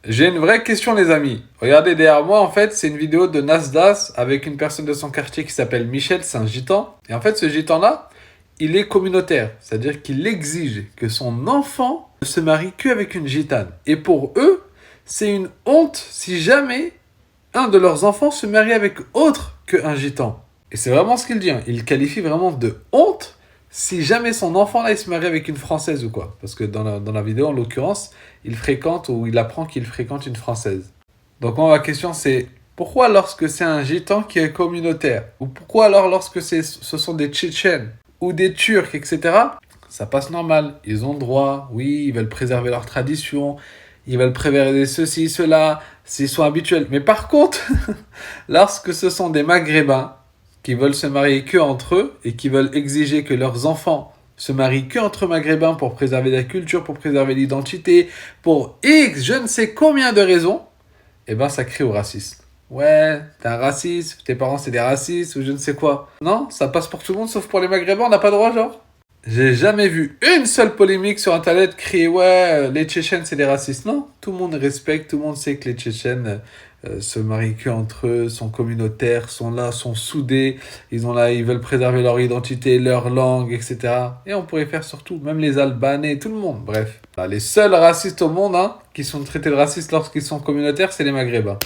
J'ai une vraie question, les amis. Regardez derrière moi, en fait, c'est une vidéo de Nasdaq avec une personne de son quartier qui s'appelle Michel, c'est un gitan. Et en fait, ce gitan-là, il est communautaire. C'est-à-dire qu'il exige que son enfant ne se marie qu'avec une gitane. Et pour eux, c'est une honte si jamais un de leurs enfants se marie avec autre qu'un gitan. Et c'est vraiment ce qu'il dit, hein. Il qualifie vraiment de honte si jamais son enfant là il se marie avec une Française ou quoi. Parce que dans la vidéo, en l'occurrence, il fréquente ou il apprend qu'il fréquente une Française. Donc moi, ma question c'est, pourquoi lorsque c'est un gitan qui est communautaire, ou pourquoi alors lorsque ce sont des Tchétchènes, ou des Turcs, etc., ça passe normal, ils ont le droit, oui, ils veulent préserver leur tradition, ils veulent préserver ceci, cela, s'ils sont habituels. Mais par contre, lorsque ce sont des Maghrébins qui veulent se marier que entre eux et qui veulent exiger que leurs enfants se marient que entre Maghrébins pour préserver la culture, pour préserver l'identité, pour X, je ne sais combien de raisons, eh ben ça crie au racisme. Ouais, t'es un raciste, tes parents c'est des racistes ou je ne sais quoi. Non, ça passe pour tout le monde sauf pour les Maghrébins, on n'a pas le droit genre. J'ai jamais vu une seule polémique sur internet crier ouais, les Tchétchènes c'est des racistes. Non, tout le monde respecte, tout le monde sait que les Tchétchènes se marient que entre eux, sont communautaires, sont là, sont soudés, ils veulent préserver leur identité, leur langue, etc. Et on pourrait faire surtout, même les Albanais, tout le monde, bref. Les seuls racistes au monde qui sont traités de racistes lorsqu'ils sont communautaires, c'est les Maghrébins.